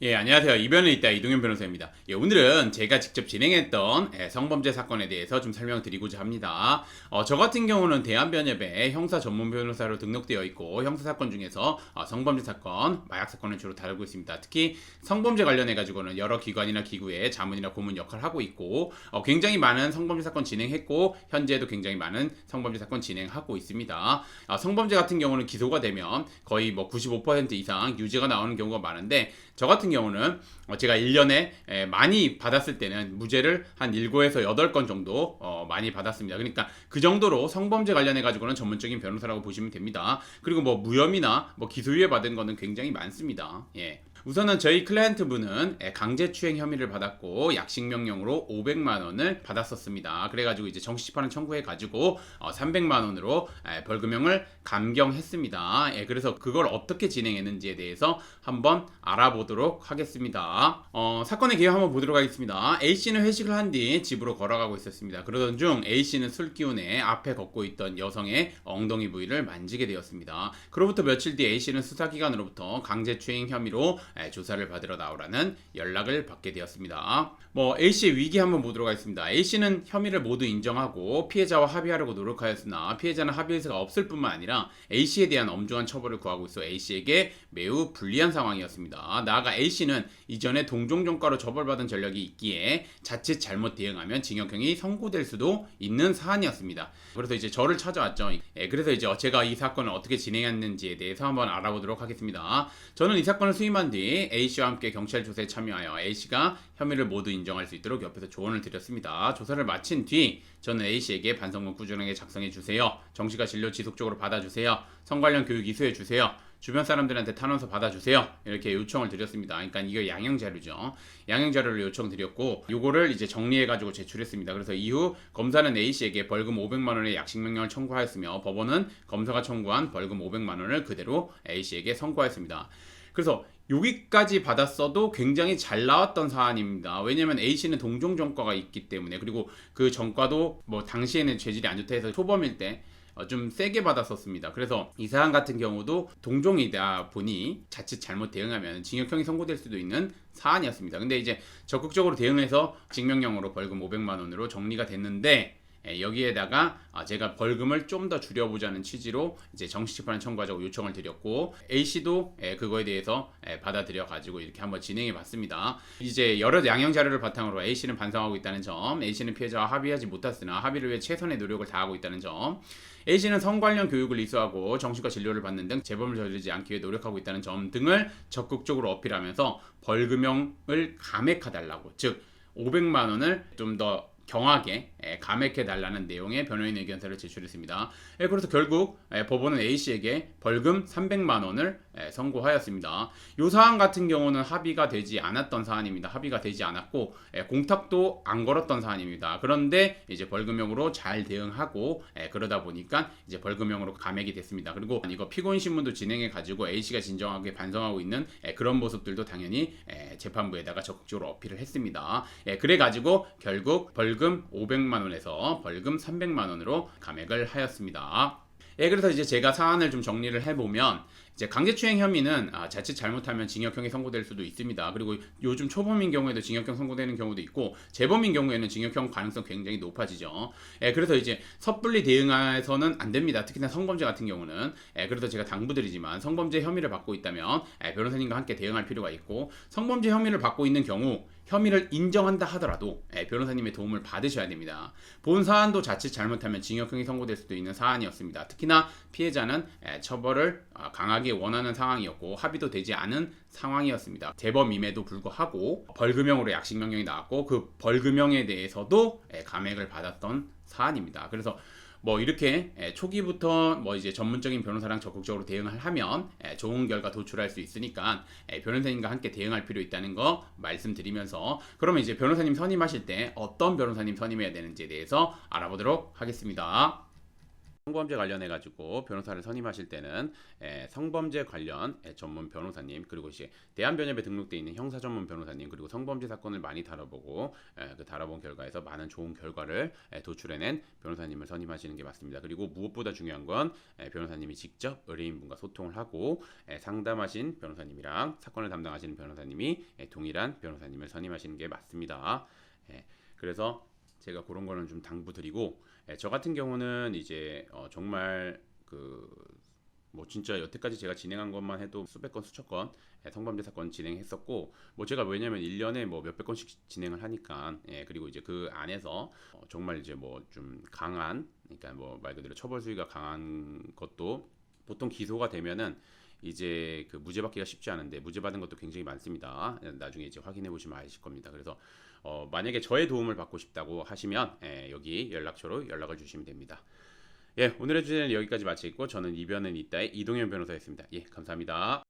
예, 안녕하세요. 이변을 잇다 이동현 변호사입니다. 예, 오늘은 제가 직접 진행했던 성범죄 사건에 대해서 좀 설명드리고자 합니다. 저 같은 경우는 대한변협에 형사 전문 변호사로 등록되어 있고 형사사건 중에서 성범죄 사건, 마약 사건을 주로 다루고 있습니다. 특히 성범죄 관련해 가지고는 여러 기관이나 기구에 자문이나 고문 역할을 하고 있고 굉장히 많은 성범죄 사건 진행했고 현재도 굉장히 많은 성범죄 사건 진행하고 있습니다. 성범죄 같은 경우는 기소가 되면 거의 뭐 95% 이상 유죄가 나오는 경우가 많은데 저 같은 경우는 제가 1년에 많이 받았을 때는 무죄를 한 7에서 8건 정도 많이 받았습니다. 그러니까 그 정도로 성범죄 관련해 가지고는 전문적인 변호사라고 보시면 됩니다. 그리고 뭐 무혐의나 뭐 기소유예 받은 거는 굉장히 많습니다. 예. 우선은 저희 클라이언트 분은 강제추행 혐의를 받았고 약식명령으로 500만 원을 받았었습니다. 그래가지고 이제 정식재판을 청구해가지고 300만 원으로 벌금형을 감경했습니다. 그래서 그걸 어떻게 진행했는지에 대해서 한번 알아보도록 하겠습니다. 사건의 개요 한번 보도록 하겠습니다. A씨는 회식을 한 뒤 집으로 걸어가고 있었습니다. 그러던 중 A씨는 술 기운에 앞에 걷고 있던 여성의 엉덩이 부위를 만지게 되었습니다. 그로부터 며칠 뒤 A씨는 수사기관으로부터 강제추행 혐의로 조사를 받으러 나오라는 연락을 받게 되었습니다. A씨의 위기 한번 보도록 하겠습니다. A씨는 혐의를 모두 인정하고 피해자와 합의하려고 노력하였으나 피해자는 합의 의사가 없을 뿐만 아니라 A씨에 대한 엄중한 처벌을 구하고 있어 A씨에게 매우 불리한 상황이었습니다. 나아가 A씨는 이전에 동종전과로 처벌받은 전력이 있기에 자칫 잘못 대응하면 징역형이 선고될 수도 있는 사안이었습니다. 그래서 이제 저를 찾아왔죠. 그래서 이제 제가 이 사건을 어떻게 진행했는지에 대해서 한번 알아보도록 하겠습니다. 저는 이 사건을 수임한 뒤 A씨와 함께 경찰 조사에 참여하여 A씨가 혐의를 모두 인정할 수 있도록 옆에서 조언을 드렸습니다. 조사를 마친 뒤 저는 A씨에게 반성문 꾸준하게 작성해 주세요. 정시과 진료 지속적으로 받아주세요. 성 관련 교육 이수해 주세요. 주변 사람들한테 탄원서 받아주세요. 이렇게 요청을 드렸습니다. 그러니까 이거 양형 자료죠. 양형 자료를 요청드렸고 요거를 이제 정리해가지고 제출했습니다. 그래서 이후 검사는 A씨에게 벌금 500만 원의 약식명령을 청구하였으며 법원은 검사가 청구한 벌금 500만 원을 그대로 A씨에게 선고하였습니다. 그래서 여기까지 받았어도 굉장히 잘 나왔던 사안입니다. 왜냐면 A씨는 동종전과가 있기 때문에, 그리고 그 전과도 뭐 당시에는 죄질이 안 좋다 해서 초범일 때 좀 세게 받았었습니다. 그래서 이 사안 같은 경우도 동종이다 보니 자칫 잘못 대응하면 징역형이 선고될 수도 있는 사안이었습니다. 근데 이제 적극적으로 대응해서 징명령으로 벌금 500만 원으로 정리가 됐는데, 여기에다가 제가 벌금을 좀 더 줄여보자는 취지로 이제 정식재판을 청구하자고 요청을 드렸고 A씨도 그거에 대해서 받아들여 가지고 이렇게 한번 진행해 봤습니다. 이제 여러 양형 자료를 바탕으로 A씨는 반성하고 있다는 점, A씨는 피해자와 합의하지 못했으나 합의를 위해 최선의 노력을 다하고 있다는 점, A씨는 성 관련 교육을 이수하고 정신과 진료를 받는 등 재범을 저지르지 않기 위해 노력하고 있다는 점 등을 적극적으로 어필하면서 벌금형을 감액해달라고, 즉 500만 원을 좀더 경하게 감액해달라는 내용의 변호인 의견서를 제출했습니다. 그래서 결국 법원은 A씨에게 벌금 300만 원을 선고하였습니다. 이 사안 같은 경우는 합의가 되지 않았던 사안입니다. 합의가 되지 않았고 공탁도 안 걸었던 사안입니다. 그런데 이제 벌금형으로 잘 대응하고 그러다 보니까 이제 벌금형으로 감액이 됐습니다. 그리고 이거 피고인 신문도 진행해 가지고 A씨가 진정하게 반성하고 있는 그런 모습들도 당연히 재판부에다가 적극적으로 어필을 했습니다. 그래 가지고 결국 벌금 500만 원에서 벌금 300만 원으로 감액을 하였습니다. 그래서 이제 제가 사안을 좀 정리를 해보면, 이제 강제추행 혐의는 자칫 잘못하면 징역형이 선고될 수도 있습니다. 그리고 요즘 초범인 경우에도 징역형 선고되는 경우도 있고 재범인 경우에는 징역형 가능성 굉장히 높아지죠. 그래서 이제 섣불리 대응해서는 안 됩니다. 특히나 성범죄 같은 경우는. 그래서 제가 당부드리지만 성범죄 혐의를 받고 있다면 변호사님과 함께 대응할 필요가 있고, 성범죄 혐의를 받고 있는 경우 혐의를 인정한다 하더라도 변호사님의 도움을 받으셔야 됩니다. 본 사안도 자칫 잘못하면 징역형이 선고될 수도 있는 사안이었습니다. 특히나 피해자는 처벌을 강하게 원하는 상황이었고 합의도 되지 않은 상황이었습니다. 재범임에도 불구하고 벌금형으로 약식명령이 나왔고 그 벌금형에 대해서도 감액을 받았던 사안입니다. 그래서 이렇게 초기부터 이제 전문적인 변호사랑 적극적으로 대응을 하면 좋은 결과 도출할 수 있으니까 변호사님과 함께 대응할 필요 있다는 거 말씀드리면서, 그러면 이제 변호사님 선임하실 때 어떤 변호사님 선임해야 되는지에 대해서 알아보도록 하겠습니다. 성범죄 관련해 가지고 변호사를 선임하실 때는 성범죄 관련 전문 변호사님, 그리고 이제 대한변협에 등록돼 있는 형사 전문 변호사님, 그리고 성범죄 사건을 많이 다뤄보고 그 다뤄본 결과에서 많은 좋은 결과를 도출해낸 변호사님을 선임하시는 게 맞습니다. 그리고 무엇보다 중요한 건 변호사님이 직접 의뢰인분과 소통을 하고 상담하신 변호사님이랑 사건을 담당하시는 변호사님이 동일한 변호사님을 선임하시는 게 맞습니다. 그래서 제가 그런 거는 좀 당부드리고, 저 같은 경우는 이제 정말 그 뭐 진짜 여태까지 제가 진행한 것만 해도 수백 건 수천 건 성범죄 사건 진행했었고, 뭐 제가 왜냐면 1년에 뭐 몇백 건씩 진행을 하니까, 그리고 이제 그 안에서 정말 이제 뭐 좀 강한, 그러니까 뭐 말 그대로 처벌 수위가 강한 것도 보통 기소가 되면은 이제 그 무죄 받기가 쉽지 않은데 무죄 받은 것도 굉장히 많습니다. 나중에 이제 확인해 보시면 아실 겁니다. 그래서 만약에 저의 도움을 받고 싶다고 하시면 여기 연락처로 연락을 주시면 됩니다. 예, 오늘의 주제는 여기까지 마치고 저는 이변은 있다의 이동현 변호사였습니다. 예, 감사합니다.